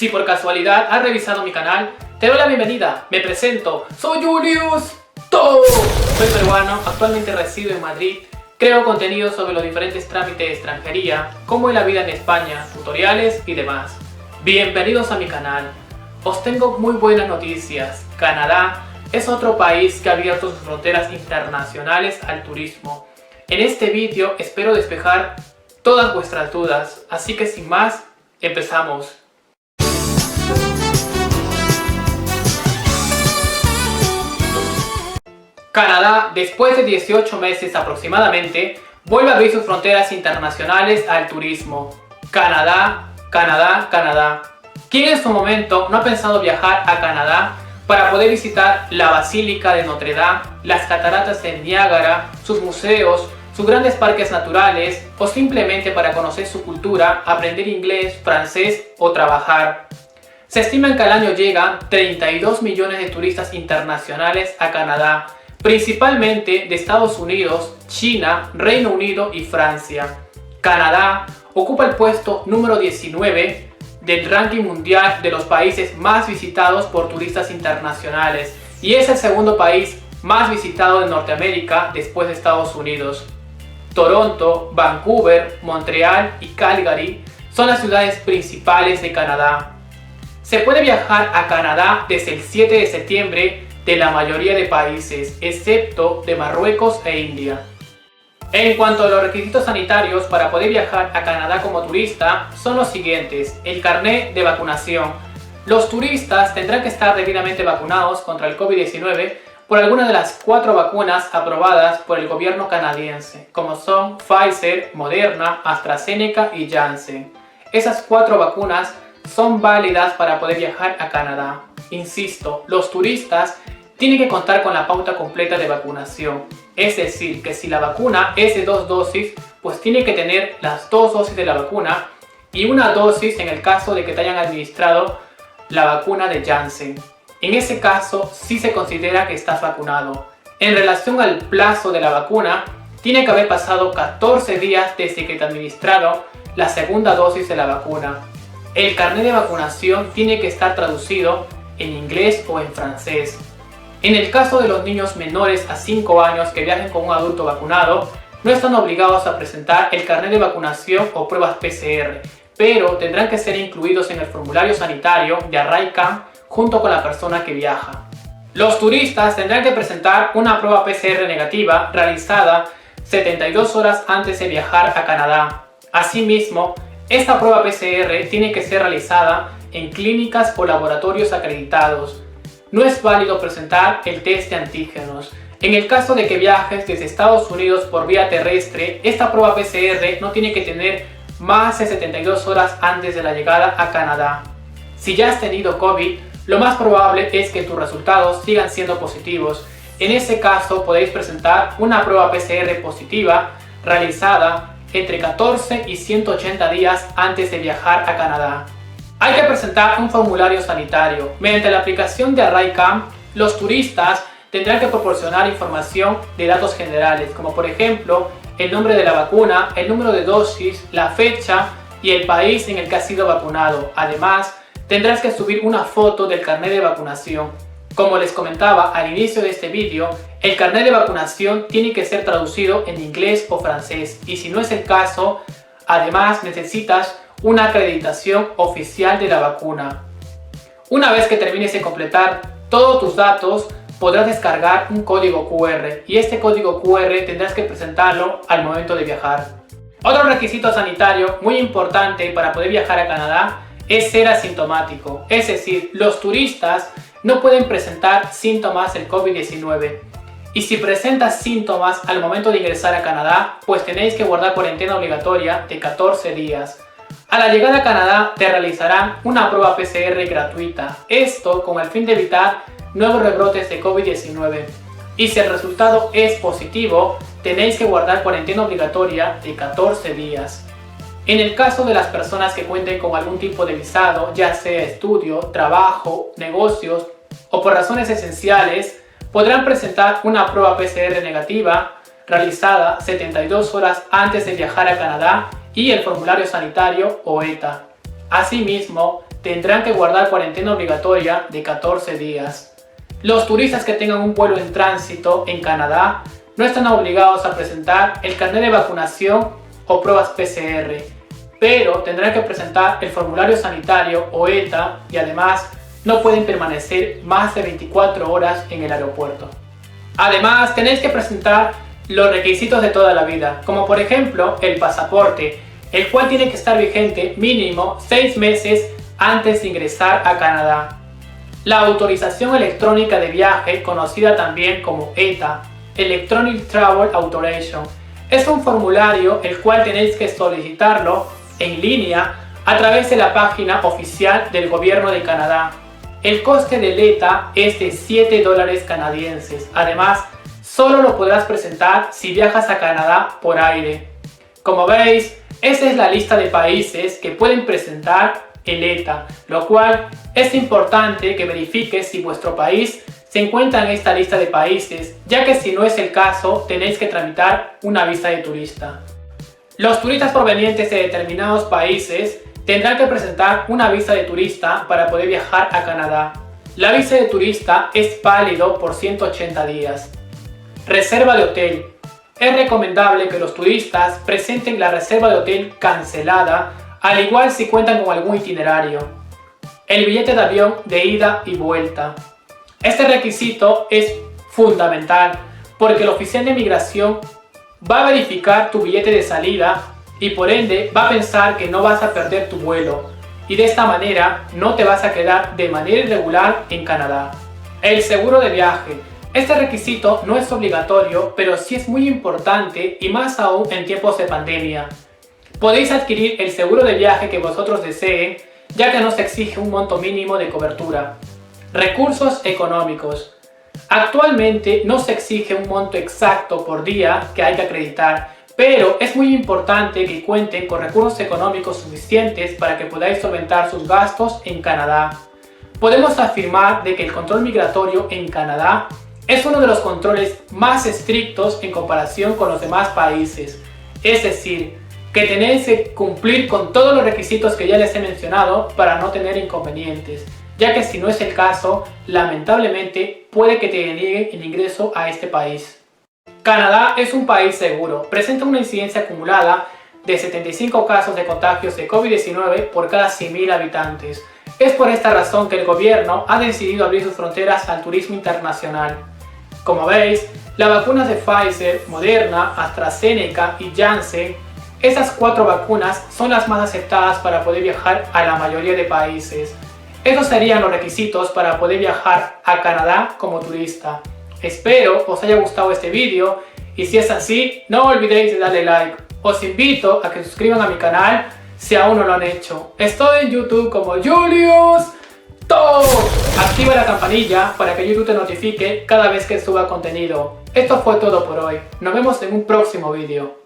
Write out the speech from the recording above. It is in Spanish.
Si por casualidad has revisado mi canal, te doy la bienvenida. Me presento, soy Julius To. Soy peruano, actualmente resido en Madrid. Creo contenido sobre los diferentes trámites de extranjería, cómo es la vida en España, tutoriales y demás. Bienvenidos a mi canal. Os tengo muy buenas noticias. Canadá es otro país que ha abierto sus fronteras internacionales al turismo. En este vídeo espero despejar todas vuestras dudas, así que sin más, empezamos. Canadá, después de 18 meses aproximadamente, vuelve a abrir sus fronteras internacionales al turismo. Canadá. ¿Quién en su momento no ha pensado viajar a Canadá para poder visitar la Basílica de Notre Dame, las cataratas de Niágara, sus museos, sus grandes parques naturales o simplemente para conocer su cultura, aprender inglés, francés o trabajar? Se estima que al año llegan 32 millones de turistas internacionales a Canadá, principalmente de Estados Unidos, China, Reino Unido y Francia. Canadá ocupa el puesto número 19 del ranking mundial de los países más visitados por turistas internacionales y es el segundo país más visitado de Norteamérica después de Estados Unidos. Toronto, Vancouver, Montreal y Calgary son las ciudades principales de Canadá. Se puede viajar a Canadá desde el 7 de septiembre de la mayoría de países, excepto de Marruecos e India. En cuanto a los requisitos sanitarios para poder viajar a Canadá como turista, son los siguientes: el carnet de vacunación. Los turistas tendrán que estar debidamente vacunados contra el COVID-19 por alguna de las 4 vacunas aprobadas por el gobierno canadiense, como son Pfizer, Moderna, AstraZeneca y Janssen. Esas 4 vacunas son válidas para poder viajar a Canadá. Insisto, los turistas tienen que contar con la pauta completa de vacunación. Es decir, que si la vacuna es de 2 dosis, pues tiene que tener las 2 dosis de la vacuna y una dosis en el caso de que te hayan administrado la vacuna de Janssen. En ese caso, sí se considera que estás vacunado. En relación al plazo de la vacuna, tiene que haber pasado 14 días desde que te administraron la segunda dosis de la vacuna. El carnet de vacunación tiene que estar traducido en inglés o en francés. En el caso de los niños menores a 5 años que viajen con un adulto vacunado, no están obligados a presentar el carnet de vacunación o pruebas PCR, pero tendrán que ser incluidos en el formulario sanitario de ArriveCAN junto con la persona que viaja. Los turistas tendrán que presentar una prueba PCR negativa realizada 72 horas antes de viajar a Canadá. Asimismo, esta prueba PCR tiene que ser realizada en clínicas o laboratorios acreditados. No es válido presentar el test de antígenos. En el caso de que viajes desde Estados Unidos por vía terrestre, esta prueba PCR no tiene que tener más de 72 horas antes de la llegada a Canadá. Si ya has tenido COVID, lo más probable es que tus resultados sigan siendo positivos. En ese caso podéis presentar una prueba PCR positiva realizada entre 14 y 180 días antes de viajar a Canadá. Hay que presentar un formulario sanitario. Mediante la aplicación de ArriveCAN, los turistas tendrán que proporcionar información de datos generales, como por ejemplo el nombre de la vacuna, el número de dosis, la fecha y el país en el que has sido vacunado. Además, tendrás que subir una foto del carnet de vacunación. Como les comentaba al inicio de este vídeo, el carnet de vacunación tiene que ser traducido en inglés o francés, y si no es el caso, además necesitas una acreditación oficial de la vacuna. Una vez que termines de completar todos tus datos, podrás descargar un código QR y este código QR tendrás que presentarlo al momento de viajar. Otro requisito sanitario muy importante para poder viajar a Canadá es ser asintomático, es decir, los turistas no pueden presentar síntomas del COVID-19. Y si presentas síntomas al momento de ingresar a Canadá, pues tenéis que guardar cuarentena obligatoria de 14 días. A la llegada a Canadá te realizarán una prueba PCR gratuita, esto con el fin de evitar nuevos rebrotes de COVID-19. Y si el resultado es positivo, tenéis que guardar cuarentena obligatoria de 14 días. En el caso de las personas que cuenten con algún tipo de visado, ya sea estudio, trabajo, negocios o por razones esenciales, podrán presentar una prueba PCR negativa realizada 72 horas antes de viajar a Canadá y el formulario sanitario o ETA. Asimismo, tendrán que guardar cuarentena obligatoria de 14 días. Los turistas que tengan un vuelo en tránsito en Canadá no están obligados a presentar el carnet de vacunación o pruebas PCR, pero tendrán que presentar el formulario sanitario o ETA y además no pueden permanecer más de 24 horas en el aeropuerto. Además, tenéis que presentar los requisitos de toda la vida, como por ejemplo el pasaporte, el cual tiene que estar vigente mínimo 6 meses antes de ingresar a Canadá. La autorización electrónica de viaje, conocida también como ETA, Electronic Travel Authorization, es un formulario el cual tenéis que solicitarlo en línea a través de la página oficial del gobierno de Canadá. El coste del ETA es de $7 canadienses. Además, solo lo podrás presentar si viajas a Canadá por aire. Como veis, esta es la lista de países que pueden presentar el ETA, lo cual es importante que verifiques si vuestro país se encuentra en esta lista de países, ya que si no es el caso, tenéis que tramitar una visa de turista. Los turistas provenientes de determinados países tendrán que presentar una visa de turista para poder viajar a Canadá. La visa de turista es válido por 180 días. Reserva de hotel. Es recomendable que los turistas presenten la reserva de hotel cancelada, al igual si cuentan con algún itinerario. El billete de avión de ida y vuelta. Este requisito es fundamental porque el oficial de migración va a verificar tu billete de salida y por ende va a pensar que no vas a perder tu vuelo y de esta manera no te vas a quedar de manera irregular en Canadá. El seguro de viaje. Este requisito no es obligatorio, pero sí es muy importante y más aún en tiempos de pandemia. Podéis adquirir el seguro de viaje que vosotros deseen, ya que no se exige un monto mínimo de cobertura. Recursos económicos. Actualmente no se exige un monto exacto por día que hay que acreditar, pero es muy importante que cuenten con recursos económicos suficientes para que podáis solventar sus gastos en Canadá. Podemos afirmar de que el control migratorio en Canadá es uno de los controles más estrictos en comparación con los demás países. Es decir, que tenéis que cumplir con todos los requisitos que ya les he mencionado para no tener inconvenientes, ya que si no es el caso, lamentablemente puede que te nieguen el ingreso a este país. Canadá es un país seguro, presenta una incidencia acumulada de 75 casos de contagios de COVID-19 por cada 100.000 habitantes. Es por esta razón que el gobierno ha decidido abrir sus fronteras al turismo internacional. Como veis, las vacunas de Pfizer, Moderna, AstraZeneca y Janssen, estas 4 vacunas son las más aceptadas para poder viajar a la mayoría de países. Estos serían los requisitos para poder viajar a Canadá como turista. Espero os haya gustado este vídeo y si es así, no olvidéis de darle like. Os invito a que se suscriban a mi canal si aún no lo han hecho. Estoy en YouTube como Julius Talk. Activa la campanilla para que YouTube te notifique cada vez que suba contenido. Esto fue todo por hoy. Nos vemos en un próximo vídeo.